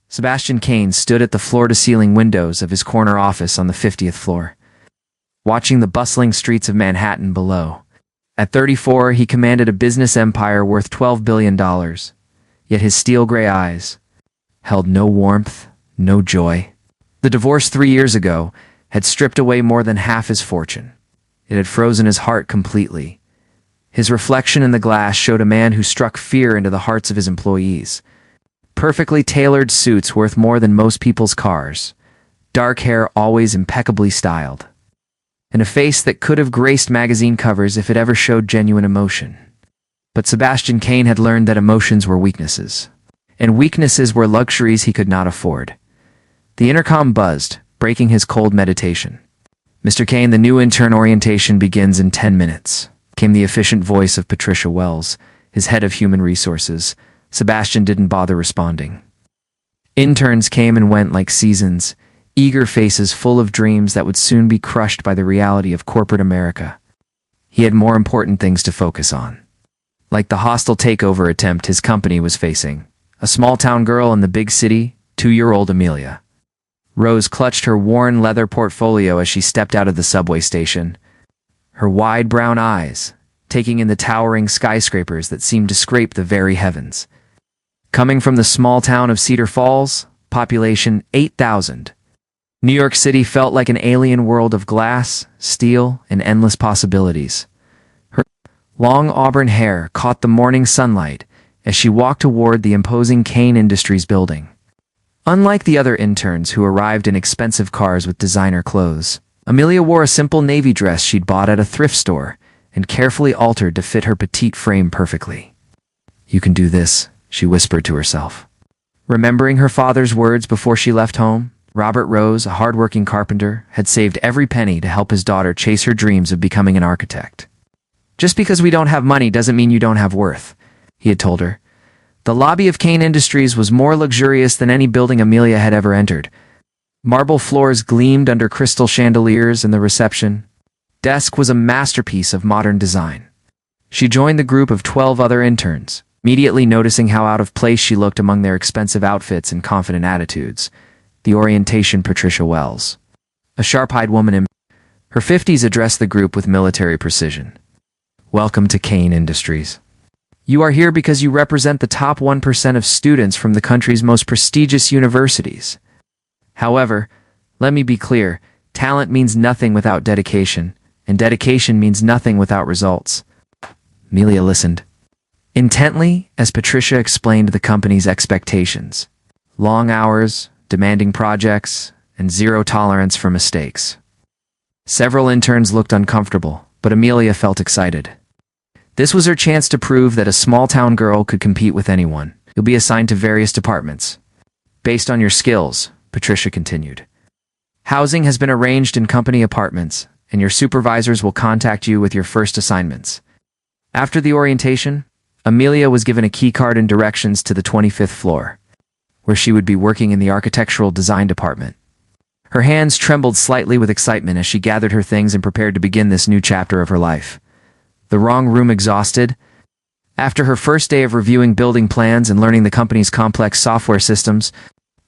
Sebastian Kane stood at the floor-to-ceiling windows of his corner office on the 50th floor, watching the bustling streets of Manhattan below. At 34, he commanded a business empire worth $12 billion, yet his steel-gray eyes held no warmth, no joy. The divorce 3 years ago had stripped away more than half his fortune. It had frozen his heart completely. His reflection in the glass showed a man who struck fear into the hearts of his employees. Perfectly tailored suits worth more than most people's cars, dark hair always impeccably styled, and a face that could have graced magazine covers if it ever showed genuine emotion. But Sebastian Kane had learned that emotions were weaknesses, and weaknesses were luxuries he could not afford. The intercom buzzed, breaking his cold meditation. "Mr. Kane, the new intern orientation begins in 10 minutes, came the efficient voice of Patricia Wells, his head of human resources. Sebastian didn't bother responding. Interns came and went like seasons, eager faces full of dreams that would soon be crushed by the reality of corporate America. He had more important things to focus on. Like the hostile takeover attempt his company was facing, a small-town girl in the big city, 2-year-old Amelia. Rose clutched her worn leather portfolio as she stepped out of the subway station, her wide brown eyes taking in the towering skyscrapers that seemed to scrape the very heavens. Coming from the small town of Cedar Falls, population 8,000, New York City felt like an alien world of glass, steel, and endless possibilities. Her long auburn hair caught the morning sunlight as she walked toward the imposing Kane Industries building. Unlike the other interns who arrived in expensive cars with designer clothes, Amelia wore a simple navy dress she'd bought at a thrift store and carefully altered to fit her petite frame perfectly. "You can do this," she whispered to herself. Remembering her father's words before she left home, Robert Rose, a hard-working carpenter, had saved every penny to help his daughter chase her dreams of becoming an architect. "Just because we don't have money doesn't mean you don't have worth," he had told her. The lobby of Kane Industries was more luxurious than any building Amelia had ever entered. Marble floors gleamed under crystal chandeliers in the reception. Desk was a masterpiece of modern design. She joined the group of 12 other interns, immediately noticing how out of place she looked among their expensive outfits and confident attitudes. The orientation Patricia Wells, a sharp-eyed woman in her 50s, addressed the group with military precision. "Welcome to Kane Industries. You are here because you represent the top 1% of students from the country's most prestigious universities. However, let me be clear, talent means nothing without dedication, and dedication means nothing without results." Amelia listened intently as Patricia explained the company's expectations. Long hours, demanding projects, and zero tolerance for mistakes. Several interns looked uncomfortable, but Amelia felt excited. This was her chance to prove that a small-town girl could compete with anyone. "You'll be assigned to various departments based on your skills," Patricia continued. "Housing has been arranged in company apartments, and your supervisors will contact you with your first assignments." After the orientation, Amelia was given a key card and directions to the 25th floor, where she would be working in the architectural design department. Her hands trembled slightly with excitement as she gathered her things and prepared to begin this new chapter of her life. The wrong room exhausted. After her first day of reviewing building plans and learning the company's complex software systems,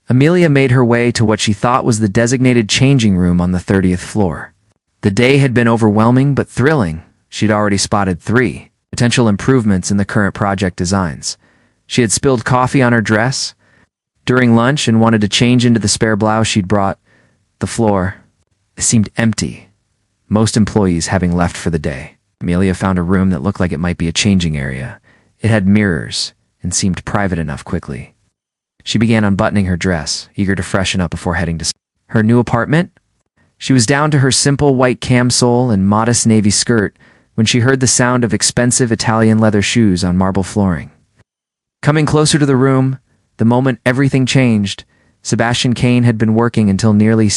Amelia made her way to what she thought was the designated changing room on the 30th floor. The day had been overwhelming but thrilling. She'd already spotted 3 potential improvements in the current project designs. She had spilled coffee on her dress during lunch and wanted to change into the spare blouse she'd brought. The floor seemed empty, most employees having left for the day. Amelia found a room that looked like it might be a changing area. It had mirrors and seemed private enough quickly. She began unbuttoning her dress, eager to freshen up before heading to her new apartment. She was down to her simple white camisole and modest navy skirt when she heard the sound of expensive Italian leather shoes on marble flooring. Coming closer to the room, the moment everything changed, Sebastian Kane had been working until nearly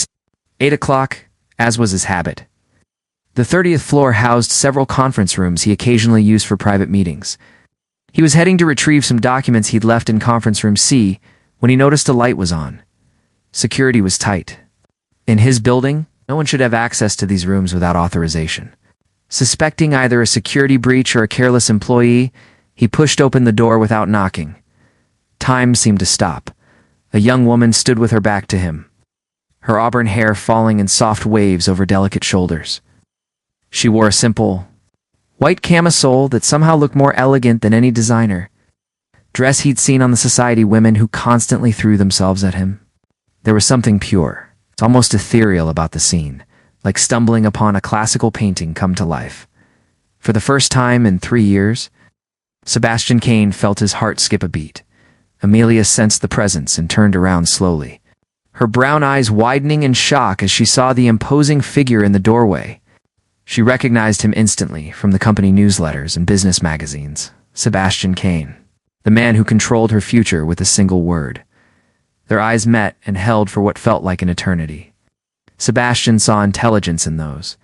8 o'clock, as was his habit. The 30th floor housed several conference rooms he occasionally used for private meetings. He was heading to retrieve some documents he'd left in conference room C when he noticed a light was on. Security was tight. In his building, no one should have access to these rooms without authorization. Suspecting either a security breach or a careless employee, he pushed open the door without knocking. Time seemed to stop. A young woman stood with her back to him, her auburn hair falling in soft waves over delicate shoulders. She wore a simple, white camisole that somehow looked more elegant than any designer dress he'd seen on the society women who constantly threw themselves at him. There was something pure, almost ethereal about the scene, like stumbling upon a classical painting come to life. For the first time in 3 years, Sebastian Kane felt his heart skip a beat. Amelia sensed the presence and turned around slowly, her brown eyes widening in shock as she saw the imposing figure in the doorway. She recognized him instantly from the company newsletters and business magazines. Sebastian Kane, the man who controlled her future with a single word. Their eyes met and held for what felt like an eternity. Sebastian saw intelligence in those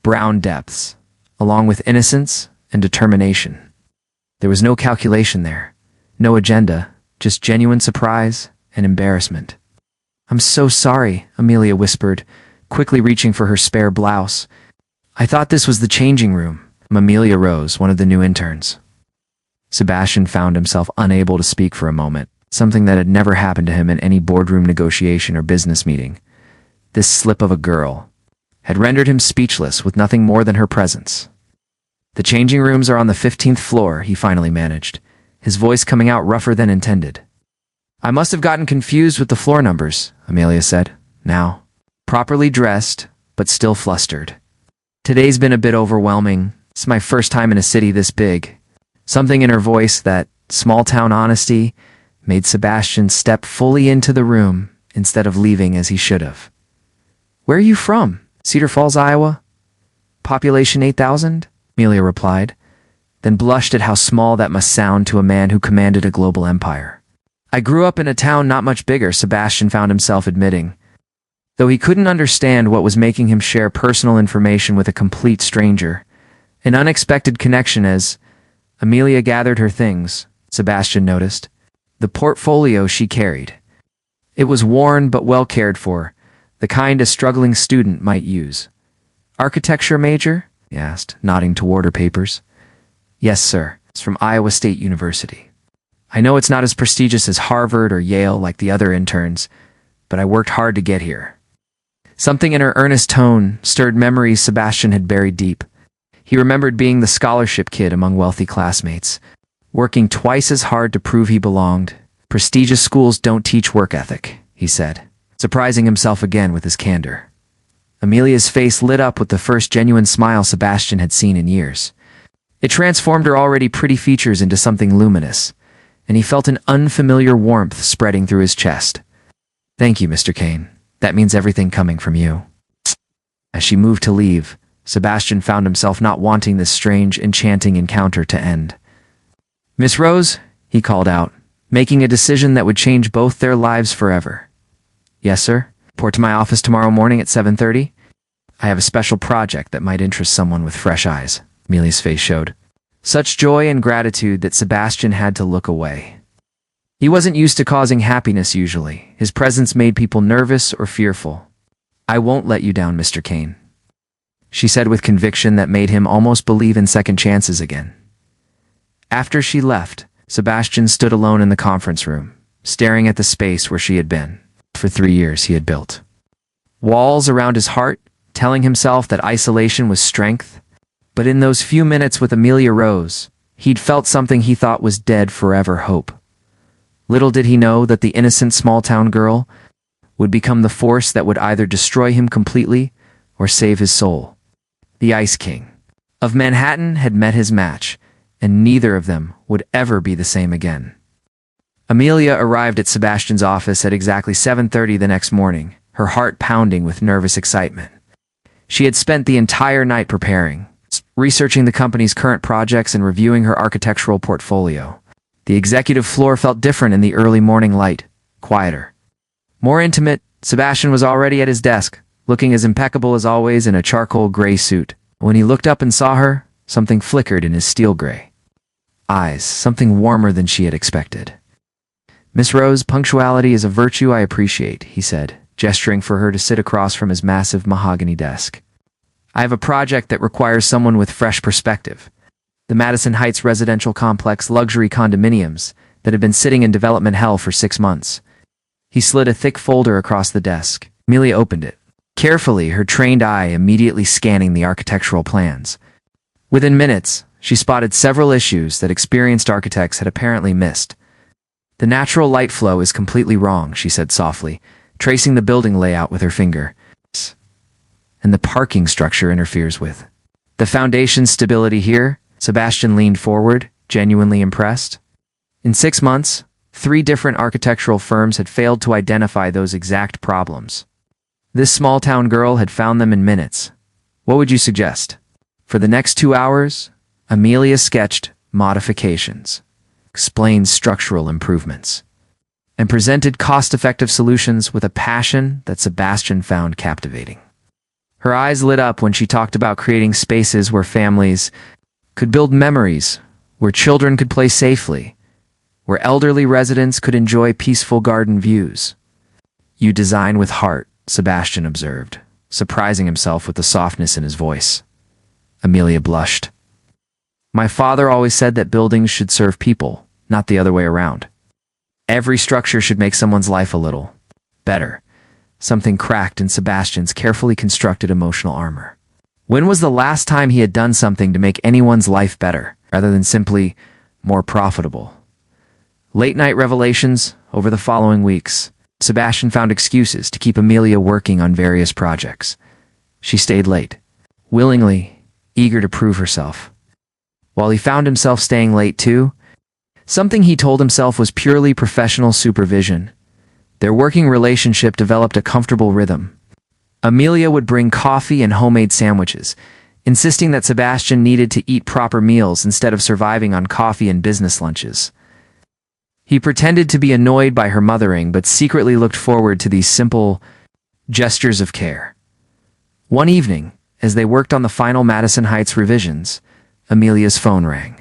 brown depths, along with innocence and determination. There was no calculation there, no agenda, just genuine surprise and embarrassment. "I'm so sorry," Amelia whispered, quickly reaching for her spare blouse. "I thought this was the changing room." Amelia Rose, one of the new interns. Sebastian found himself unable to speak for a moment, something that had never happened to him in any boardroom negotiation or business meeting. This slip of a girl had rendered him speechless with nothing more than her presence. "The changing rooms are on the 15th floor, he finally managed, his voice coming out rougher than intended. "I must have gotten confused with the floor numbers," Amelia said, now properly dressed, but still flustered. "Today's been a bit overwhelming. It's my first time in a city this big." Something in her voice, that small-town honesty, made Sebastian step fully into the room instead of leaving as he should have. "Where are you from? Cedar Falls, Iowa?" "Population 8,000? Amelia replied, then blushed at how small that must sound to a man who commanded a global empire. "I grew up in a town not much bigger," Sebastian found himself admitting, though he couldn't understand what was making him share personal information with a complete stranger. An unexpected connection as Amelia gathered her things, Sebastian noticed. The portfolio she carried. It was worn but well cared for, the kind a struggling student might use. "Architecture major?" he asked, nodding toward her papers. "Yes, sir. It's from Iowa State University. I know it's not as prestigious as Harvard or Yale like the other interns, but I worked hard to get here." Something in her earnest tone stirred memories Sebastian had buried deep. He remembered being the scholarship kid among wealthy classmates, working twice as hard to prove he belonged. "Prestigious schools don't teach work ethic," he said, surprising himself again with his candor. Amelia's face lit up with the first genuine smile Sebastian had seen in years. It transformed her already pretty features into something luminous, and he felt an unfamiliar warmth spreading through his chest. "Thank you, Mr. Kane. That means everything coming from you." As she moved to leave, Sebastian found himself not wanting this strange, enchanting encounter to end. "Miss Rose," he called out, making a decision that would change both their lives forever. "Yes, sir. Report to my office tomorrow morning at 7:30. I have a special project that might interest someone with fresh eyes." Amelia's face showed such joy and gratitude that Sebastian had to look away. He wasn't used to causing happiness usually. His presence made people nervous or fearful. "I won't let you down, Mr. Kane," she said with conviction that made him almost believe in second chances again. After she left, Sebastian stood alone in the conference room, staring at the space where she had been. For 3 years he had built walls around his heart, telling himself that isolation was strength. But in those few minutes with Amelia Rose, he'd felt something he thought was dead forever: hope. Little did he know that the innocent small-town girl would become the force that would either destroy him completely or save his soul. The Ice King of Manhattan had met his match, and neither of them would ever be the same again. Amelia arrived at Sebastian's office at exactly 7:30 the next morning, her heart pounding with nervous excitement. She had spent the entire night preparing, researching the company's current projects and reviewing her architectural portfolio. The executive floor felt different in the early morning light, quieter, more intimate. Sebastian was already at his desk, looking as impeccable as always in a charcoal gray suit. When he looked up and saw her, something flickered in his steel gray eyes, something warmer than she had expected. "Miss Rose, punctuality is a virtue I appreciate," he said, gesturing for her to sit across from his massive mahogany desk. "I have a project that requires someone with fresh perspective. The Madison Heights residential complex luxury condominiums that have been sitting in development hell for 6 months. He slid a thick folder across the desk. Amelia opened it. Carefully, her trained eye immediately scanning the architectural plans. Within minutes, she spotted several issues that experienced architects had apparently missed. "The natural light flow is completely wrong," she said softly, tracing the building layout with her finger. "And the parking structure interferes with the foundation stability here." Sebastian leaned forward, genuinely impressed. In 6 months, 3 different architectural firms had failed to identify those exact problems. This small-town girl had found them in minutes. "What would you suggest?" For the next 2 hours, Amelia sketched modifications, explained structural improvements, and presented cost-effective solutions with a passion that Sebastian found captivating. Her eyes lit up when she talked about creating spaces where families could build memories, where children could play safely, where elderly residents could enjoy peaceful garden views. "You design with heart," Sebastian observed, surprising himself with the softness in his voice. Amelia blushed. "My father always said that buildings should serve people, not the other way around. Every structure should make someone's life a little better." Something cracked in Sebastian's carefully constructed emotional armor. When was the last time he had done something to make anyone's life better, rather than simply more profitable? Late-night revelations over the following weeks. Sebastian found excuses to keep Amelia working on various projects. She stayed late, willingly, eager to prove herself. While he found himself staying late too, something he told himself was purely professional supervision. Their working relationship developed a comfortable rhythm. Amelia would bring coffee and homemade sandwiches, insisting that Sebastian needed to eat proper meals instead of surviving on coffee and business lunches. He pretended to be annoyed by her mothering, but secretly looked forward to these simple gestures of care. One evening, as they worked on the final Madison Heights revisions, Amelia's phone rang.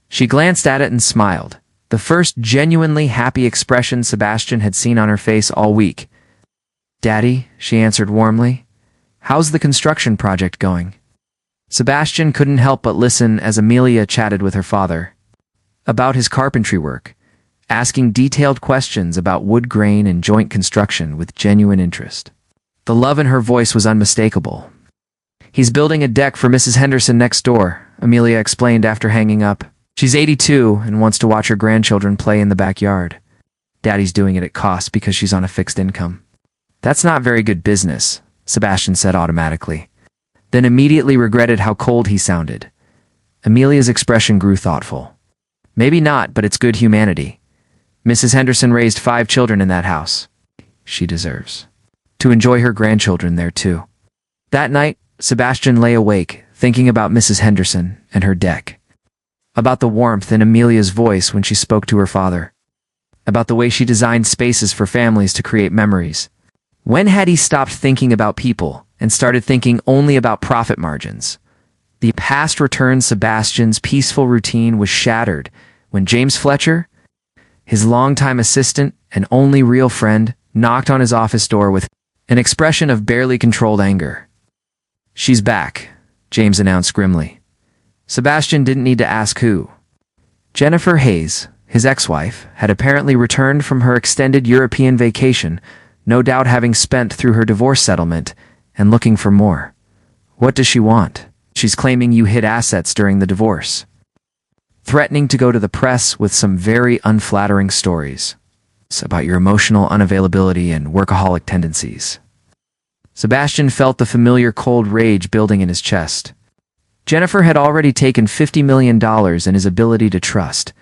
She glanced at it and smiled, the first genuinely happy expression Sebastian had seen on her face all week. "Daddy," she answered warmly. "How's the construction project going?" Sebastian couldn't help but listen as Amelia chatted with her father about his carpentry work, asking detailed questions about wood grain and joint construction with genuine interest. The love in her voice was unmistakable. "He's building a deck for Mrs. Henderson next door," Amelia explained after hanging up. "She's 82 and wants to watch her grandchildren play in the backyard. Daddy's doing it at cost because she's on a fixed income." "That's not very good business," Sebastian said automatically, then immediately regretted how cold he sounded. Amelia's expression grew thoughtful. "Maybe not, but it's good humanity. Mrs. Henderson raised 5 children in that house. She deserves to enjoy her grandchildren there too." That night, Sebastian lay awake, thinking about Mrs. Henderson and her deck, about the warmth in Amelia's voice when she spoke to her father, about the way she designed spaces for families to create memories. When had he stopped thinking about people and started thinking only about profit margins? The past returned. Sebastian's peaceful routine was shattered when James Fletcher, his longtime assistant and only real friend, knocked on his office door with an expression of barely controlled anger. "She's back," James announced grimly. Sebastian didn't need to ask who. Jennifer Hayes, his ex-wife, had apparently returned from her extended European vacation, no doubt having spent through her divorce settlement and looking for more. "What does she want?" "She's claiming you hid assets during the divorce, threatening to go to the press with some very unflattering stories about your emotional unavailability and workaholic tendencies." Sebastian felt the familiar cold rage building in his chest. Jennifer had already taken $50 million and his ability to trust.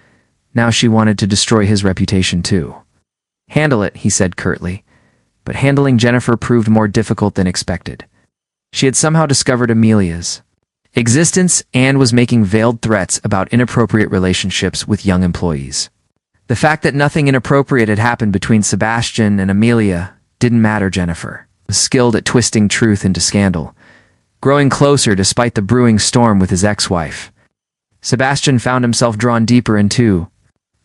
Now she wanted to destroy his reputation too. "Handle it," he said curtly. But handling Jennifer proved more difficult than expected. She had somehow discovered Amelia's existence and was making veiled threats about inappropriate relationships with young employees. The fact that nothing inappropriate had happened between Sebastian and Amelia didn't matter. Jennifer was skilled at twisting truth into scandal, growing closer despite the brewing storm with his ex-wife. Sebastian found himself drawn deeper into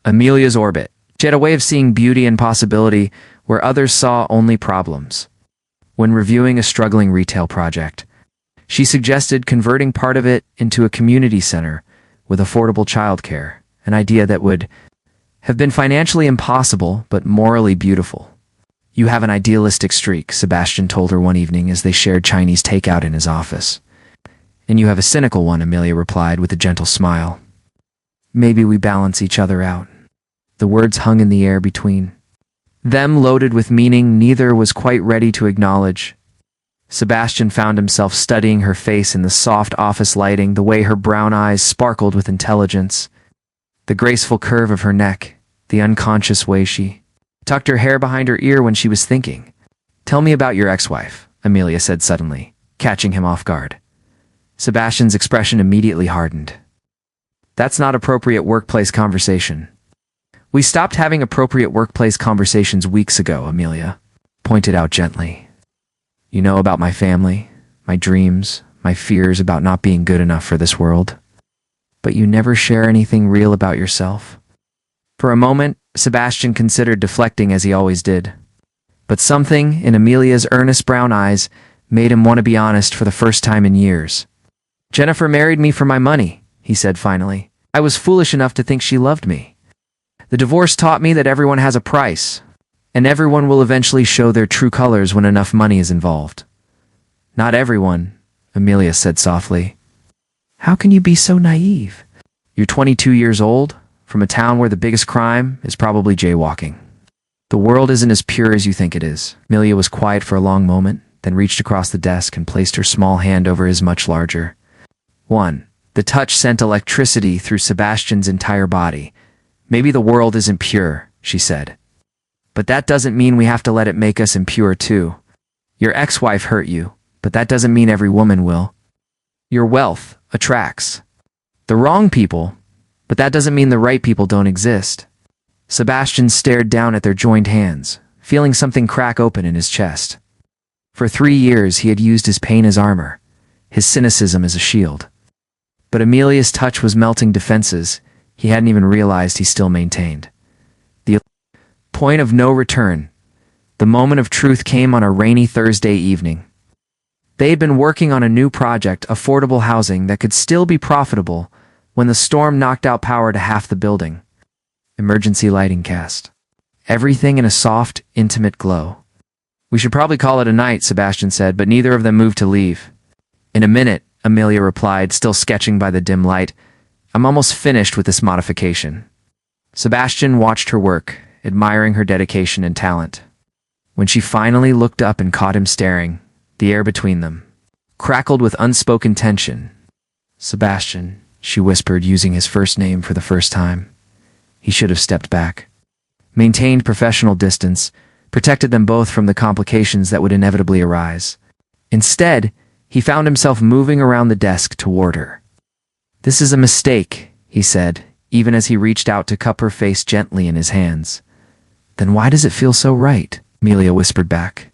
Amelia's orbit. She had a way of seeing beauty and possibility where others saw only problems. When reviewing a struggling retail project, she suggested converting part of it into a community center with affordable childcare, an idea that would have been financially impossible but morally beautiful. You have an idealistic streak, Sebastian told her one evening as they shared Chinese takeout in his office. And you have a cynical one, Amelia replied with a gentle smile. Maybe we balance each other out. The words hung in the air between them, loaded with meaning neither was quite ready to acknowledge. Sebastian found himself studying her face in the soft office lighting, the way her brown eyes sparkled with intelligence, the graceful curve of her neck, the unconscious way she tucked her hair behind her ear when she was thinking. Tell me about your ex-wife, Amelia said suddenly, catching him off guard. Sebastian's expression immediately hardened. That's not appropriate workplace conversation. We stopped having appropriate workplace conversations weeks ago, Amelia pointed out gently. You know about my family, my dreams, my fears about not being good enough for this world. But you never share anything real about yourself. For a moment, Sebastian considered deflecting as he always did. But something in Amelia's earnest brown eyes made him want to be honest for the first time in years. Jennifer married me for my money, he said finally. I was foolish enough to think she loved me. The divorce taught me that everyone has a price, and everyone will eventually show their true colors when enough money is involved. Not everyone, Amelia said softly. How can you be so naive? You're 22 years old, from a town where the biggest crime is probably jaywalking. The world isn't as pure as you think it is. Amelia was quiet for a long moment, then reached across the desk and placed her small hand over his much larger one. The touch sent electricity through Sebastian's entire body. Maybe the world isn't pure, she said. But that doesn't mean we have to let it make us impure too. Your ex-wife hurt you, but that doesn't mean every woman will. Your wealth attracts the wrong people, but that doesn't mean the right people don't exist. Sebastian stared down at their joined hands, feeling something crack open in his chest. For 3 years he had used his pain as armor, his cynicism as a shield. But Amelia's touch was melting defenses he hadn't even realized he still maintained. The point of no return. The moment of truth came on a rainy Thursday evening. They had been working on a new project, affordable housing that could still be profitable, when the storm knocked out power to half the building. Emergency lighting cast everything in a soft, intimate glow. We should probably call it a night, Sebastian said, but neither of them moved to leave. In a minute, Amelia replied, still sketching by the dim light. I'm almost finished with this modification. Sebastian watched her work, admiring her dedication and talent. When she finally looked up and caught him staring, the air between them crackled with unspoken tension. Sebastian, she whispered, using his first name for the first time. He should have stepped back, maintained professional distance, protected them both from the complications that would inevitably arise. Instead, he found himself moving around the desk toward her. This is a mistake, he said, even as he reached out to cup her face gently in his hands. Then why does it feel so right? Amelia whispered back.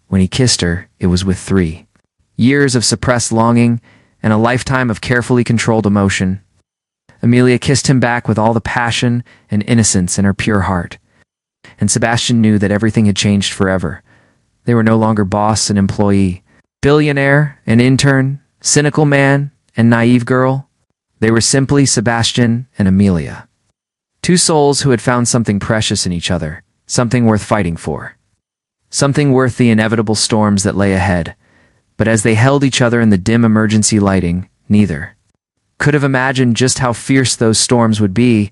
When he kissed her, it was with 3 years of suppressed longing and a lifetime of carefully controlled emotion. Amelia kissed him back with all the passion and innocence in her pure heart. And Sebastian knew that everything had changed forever. They were no longer boss and employee, billionaire and intern, cynical man and naive girl. They were simply Sebastian and Amelia. 2 souls who had found something precious in each other, something worth fighting for. Something worth the inevitable storms that lay ahead. But as they held each other in the dim emergency lighting, neither could have imagined just how fierce those storms would be,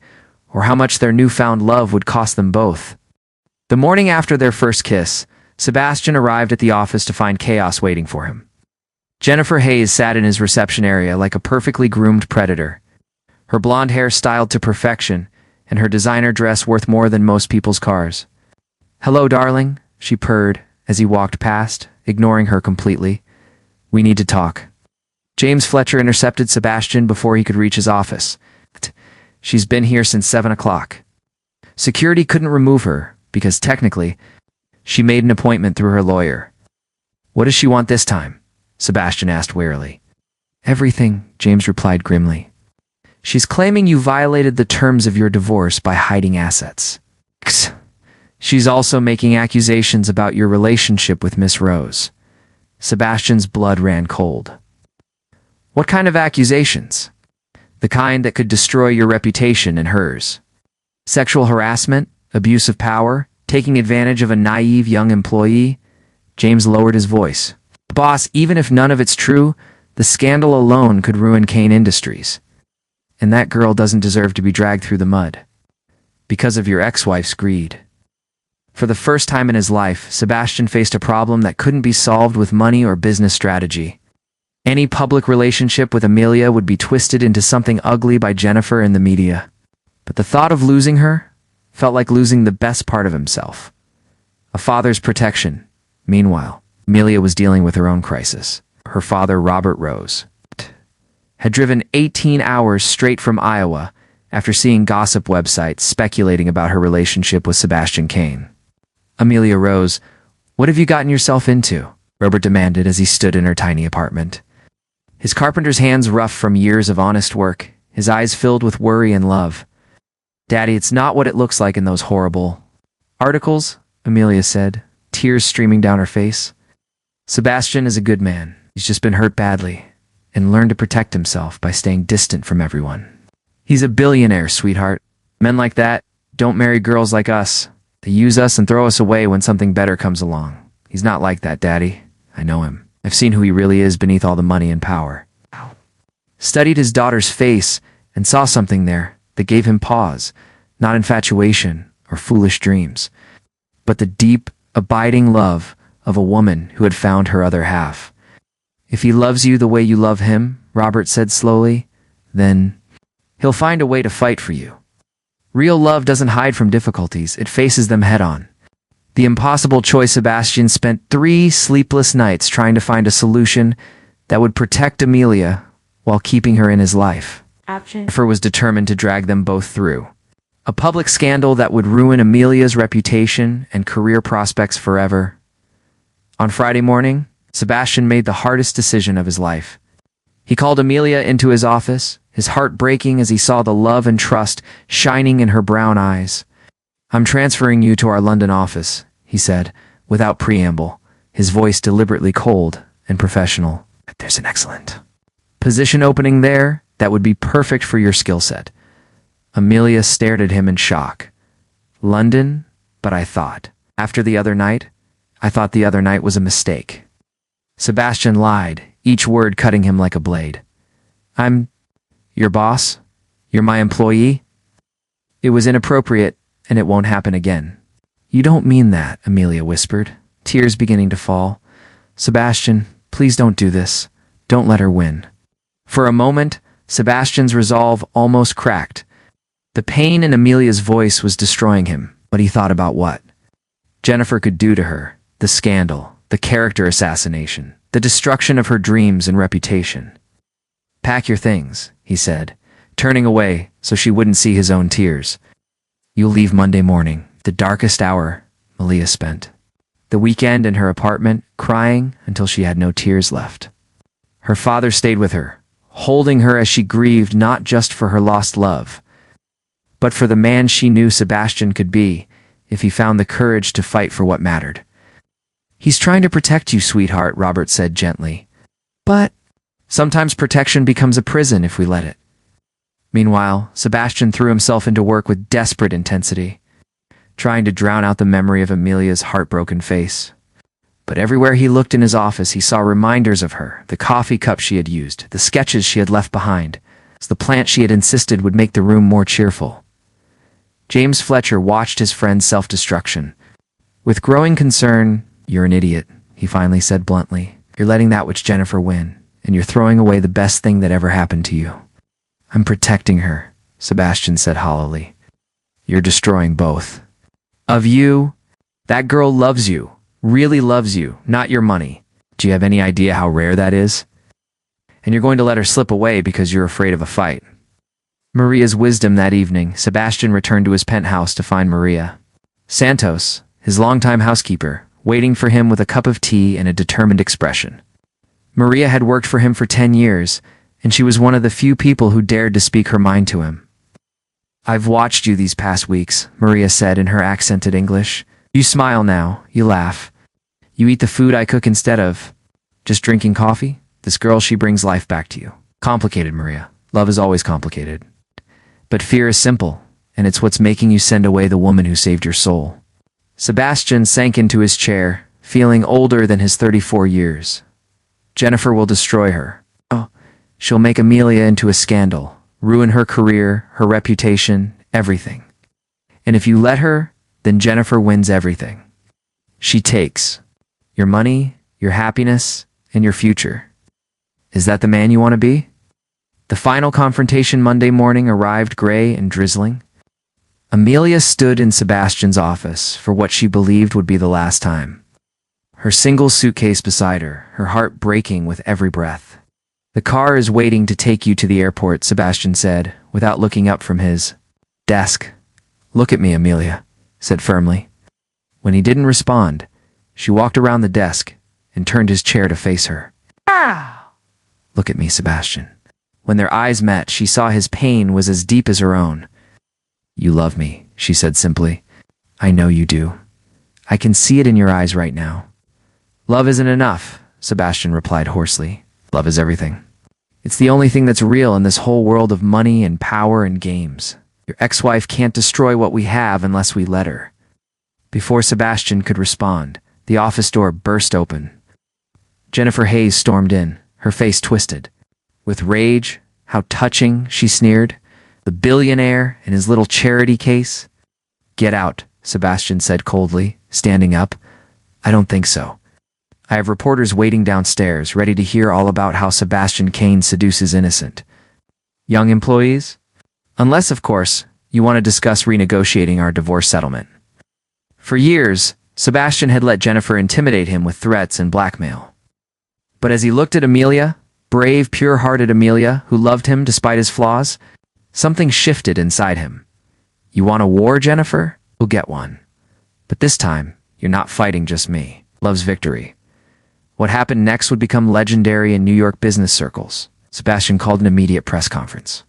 or how much their newfound love would cost them both. The morning after their first kiss, Sebastian arrived at the office to find chaos waiting for him. Jennifer Hayes sat in his reception area like a perfectly groomed predator, her blonde hair styled to perfection, and her designer dress worth more than most people's cars. Hello, darling, she purred as he walked past, ignoring her completely. We need to talk. James Fletcher intercepted Sebastian before he could reach his office. She's been here since 7 o'clock. Security couldn't remove her, because technically, she made an appointment through her lawyer. What does she want this time? Sebastian asked wearily. Everything, James replied grimly. She's claiming you violated the terms of your divorce by hiding assets. She's also making accusations about your relationship with Miss Rose. Sebastian's blood ran cold. What kind of accusations? The kind that could destroy your reputation and hers. Sexual harassment, abuse of power, taking advantage of a naive young employee? James lowered his voice. Boss, even if none of it's true, the scandal alone could ruin Kane Industries. And that girl doesn't deserve to be dragged through the mud. Because of your ex-wife's greed. For the first time in his life, Sebastian faced a problem that couldn't be solved with money or business strategy. Any public relationship with Amelia would be twisted into something ugly by Jennifer and the media. But the thought of losing her felt like losing the best part of himself. A father's protection. Meanwhile, Amelia was dealing with her own crisis. Her father, Robert Rose, had driven 18 hours straight from Iowa after seeing gossip websites speculating about her relationship with Sebastian Kane. Amelia Rose, what have you gotten yourself into? Robert demanded as he stood in her tiny apartment. His carpenter's hands rough from years of honest work, his eyes filled with worry and love. Daddy, it's not what it looks like in those horrible articles, Amelia said, tears streaming down her face. Sebastian is a good man. He's just been hurt badly and learned to protect himself by staying distant from everyone. He's a billionaire, sweetheart. Men like that don't marry girls like us. They use us and throw us away when something better comes along. He's not like that, Daddy. I know him. I've seen who he really is beneath all the money and power. Studied his daughter's face and saw something there that gave him pause, not infatuation or foolish dreams, but the deep, abiding love of a woman who had found her other half. If he loves you the way you love him, Robert said slowly, then he'll find a way to fight for you. Real love doesn't hide from difficulties, it faces them head-on. The impossible choice. Sebastian spent 3 sleepless nights trying to find a solution that would protect Amelia while keeping her in his life. Jennifer was determined to drag them both through. A public scandal that would ruin Amelia's reputation and career prospects forever. On Friday morning, Sebastian made the hardest decision of his life. He called Amelia into his office, his heart breaking as he saw the love and trust shining in her brown eyes. I'm transferring you to our London office, he said, without preamble, his voice deliberately cold and professional. There's an excellent position opening there that would be perfect for your skill set. Amelia stared at him in shock. London? But I thought the other night was a mistake. Sebastian lied, each word cutting him like a blade. I'm your boss? You're my employee? It was inappropriate, and it won't happen again. You don't mean that, Amelia whispered, tears beginning to fall. Sebastian, please don't do this. Don't let her win. For a moment, Sebastian's resolve almost cracked. The pain in Amelia's voice was destroying him, but he thought about what Jennifer could do to her, the scandal, the character assassination, the destruction of her dreams and reputation. Pack your things, he said, turning away so she wouldn't see his own tears. You'll leave Monday morning, the darkest hour Amelia spent. The weekend in her apartment, crying until she had no tears left. Her father stayed with her, holding her as she grieved not just for her lost love, but for the man she knew Sebastian could be if he found the courage to fight for what mattered. He's trying to protect you, sweetheart, Robert said gently. But sometimes protection becomes a prison if we let it. Meanwhile, Sebastian threw himself into work with desperate intensity, trying to drown out the memory of Amelia's heartbroken face. But everywhere he looked in his office, he saw reminders of her, the coffee cup she had used, the sketches she had left behind, the plant she had insisted would make the room more cheerful. James Fletcher watched his friend's self-destruction. With growing concern, "You're an idiot," he finally said bluntly. "You're letting that which Jennifer win, and you're throwing away the best thing that ever happened to you." "I'm protecting her," Sebastian said hollowly. "You're destroying both of you. That girl loves you, really loves you, not your money. Do you have any idea how rare that is? And you're going to let her slip away because you're afraid of a fight." Maria's wisdom that evening, Sebastian returned to his penthouse to find Maria Santos, his longtime housekeeper, waiting for him with a cup of tea and a determined expression. Maria had worked for him for 10 years, and she was one of the few people who dared to speak her mind to him. "I've watched you these past weeks," Maria said in her accented English. "You smile now, you laugh. You eat the food I cook instead of just drinking coffee. This girl, she brings life back to you." "Complicated, Maria. Love is always complicated. But fear is simple, and it's what's making you send away the woman who saved your soul." Sebastian sank into his chair, feeling older than his 34 years. Jennifer will destroy her. Oh, she'll make Amelia into a scandal, ruin her career, her reputation, everything. And if you let her, then Jennifer wins everything. She takes your money, your happiness, and your future. Is that the man you want to be? The final confrontation Monday morning arrived gray and drizzling. Amelia stood in Sebastian's office for what she believed would be the last time. Her single suitcase beside her, her heart breaking with every breath. The car is waiting to take you to the airport, Sebastian said, without looking up from his desk. Look at me, Amelia, said firmly. When he didn't respond, she walked around the desk and turned his chair to face her. Ah! Look at me, Sebastian. When their eyes met, she saw his pain was as deep as her own. You love me, she said simply. I know you do. I can see it in your eyes right now. Love isn't enough, Sebastian replied hoarsely. Love is everything. It's the only thing that's real in this whole world of money and power and games. Your ex-wife can't destroy what we have unless we let her. Before Sebastian could respond, the office door burst open. Jennifer Hayes stormed in, her face twisted. With rage, how touching, she sneered. The billionaire in his little charity case? Get out, Sebastian said coldly, standing up. I don't think so. I have reporters waiting downstairs, ready to hear all about how Sebastian Kane seduces innocent young employees. Unless, of course, you want to discuss renegotiating our divorce settlement. For years, Sebastian had let Jennifer intimidate him with threats and blackmail. But as he looked at Amelia, brave, pure-hearted Amelia, who loved him despite his flaws, something shifted inside him. You want a war, Jennifer? We'll get one. But this time, you're not fighting just me. Love's victory. What happened next would become legendary in New York business circles. Sebastian called an immediate press conference.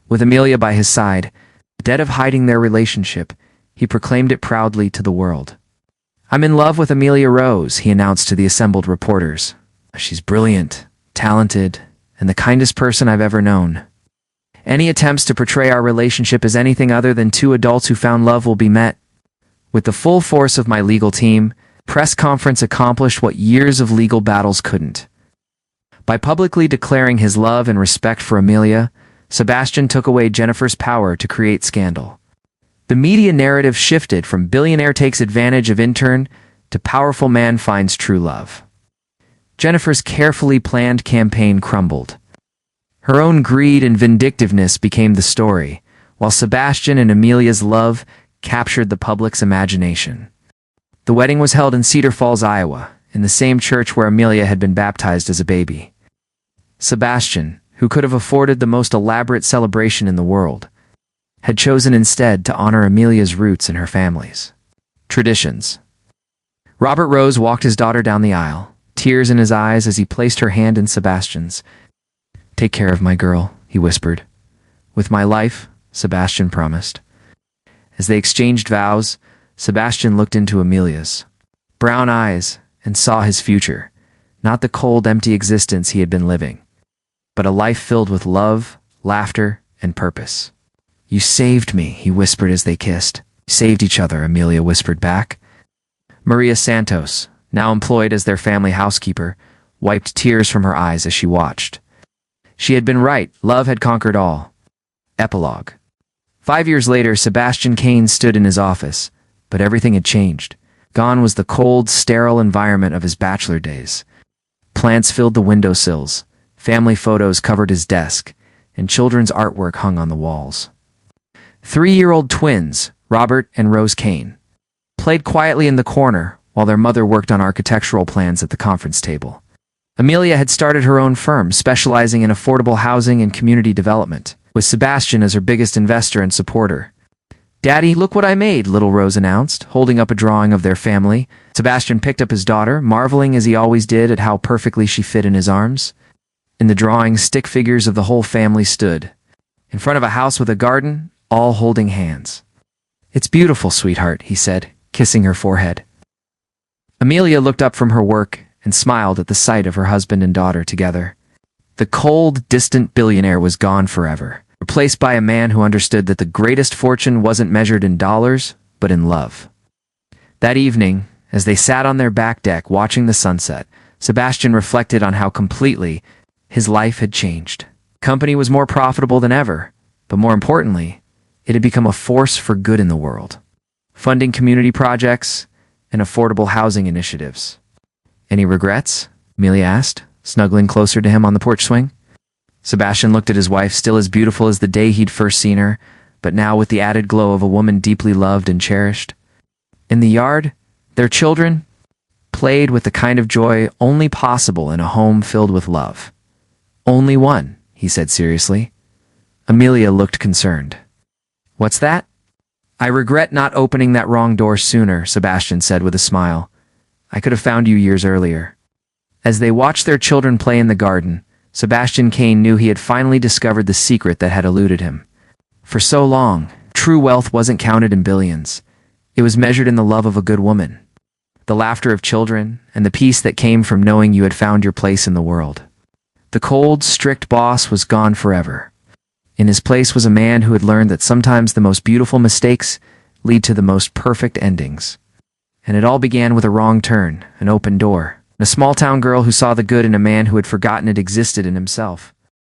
With Amelia by his side, instead of hiding their relationship, he proclaimed it proudly to the world. I'm in love with Amelia Rose, he announced to the assembled reporters. She's brilliant, talented, and the kindest person I've ever known. Any attempts to portray our relationship as anything other than two adults who found love will be met with the full force of my legal team. Press conference accomplished what years of legal battles couldn't. By publicly declaring his love and respect for Amelia, Sebastian took away Jennifer's power to create scandal. The media narrative shifted from billionaire takes advantage of intern to powerful man finds true love. Jennifer's carefully planned campaign crumbled. Her own greed and vindictiveness became the story, while Sebastian and Amelia's love captured the public's imagination. The wedding was held in Cedar Falls, Iowa, in the same church where Amelia had been baptized as a baby. Sebastian, who could have afforded the most elaborate celebration in the world, had chosen instead to honor Amelia's roots and her family's traditions. Robert Rose walked his daughter down the aisle, tears in his eyes as he placed her hand in Sebastian's. Take care of my girl, he whispered. With my life, Sebastian promised. As they exchanged vows, Sebastian looked into Amelia's brown eyes and saw his future, not the cold, empty existence he had been living, but a life filled with love, laughter, and purpose. You saved me, he whispered as they kissed. Saved each other, Amelia whispered back. Maria Santos, now employed as their family housekeeper, wiped tears from her eyes as she watched. She had been right, love had conquered all. Epilogue. 5 years later, Sebastian Kane stood in his office, but everything had changed. Gone was the cold, sterile environment of his bachelor days. Plants filled the windowsills, family photos covered his desk, and children's artwork hung on the walls. 3-year-old twins, Robert and Rose Kane, played quietly in the corner while their mother worked on architectural plans at the conference table. Amelia had started her own firm specializing in affordable housing and community development, with Sebastian as her biggest investor and supporter. Daddy, look what I made, little Rose announced, holding up a drawing of their family. Sebastian picked up his daughter, marveling as he always did at how perfectly she fit in his arms. In the drawing, stick figures of the whole family stood, in front of a house with a garden, all holding hands. It's beautiful, sweetheart, he said, kissing her forehead. Amelia looked up from her work and smiled at the sight of her husband and daughter together. The cold, distant billionaire was gone forever, replaced by a man who understood that the greatest fortune wasn't measured in dollars, but in love. That evening, as they sat on their back deck watching the sunset, Sebastian reflected on how completely his life had changed. Company was more profitable than ever, but more importantly, it had become a force for good in the world, funding community projects and affordable housing initiatives. Any regrets? Amelia asked, snuggling closer to him on the porch swing. Sebastian looked at his wife, still as beautiful as the day he'd first seen her, but now with the added glow of a woman deeply loved and cherished. In the yard, their children played with the kind of joy only possible in a home filled with love. Only one, he said seriously. Amelia looked concerned. What's that? I regret not opening that wrong door sooner, Sebastian said with a smile. I could have found you years earlier. As they watched their children play in the garden, Sebastian Kane knew he had finally discovered the secret that had eluded him. For so long, true wealth wasn't counted in billions. It was measured in the love of a good woman, the laughter of children, and the peace that came from knowing you had found your place in the world. The cold, strict boss was gone forever. In his place was a man who had learned that sometimes the most beautiful mistakes lead to the most perfect endings. And it all began with a wrong turn, an open door, and a small-town girl who saw the good in a man who had forgotten it existed in himself.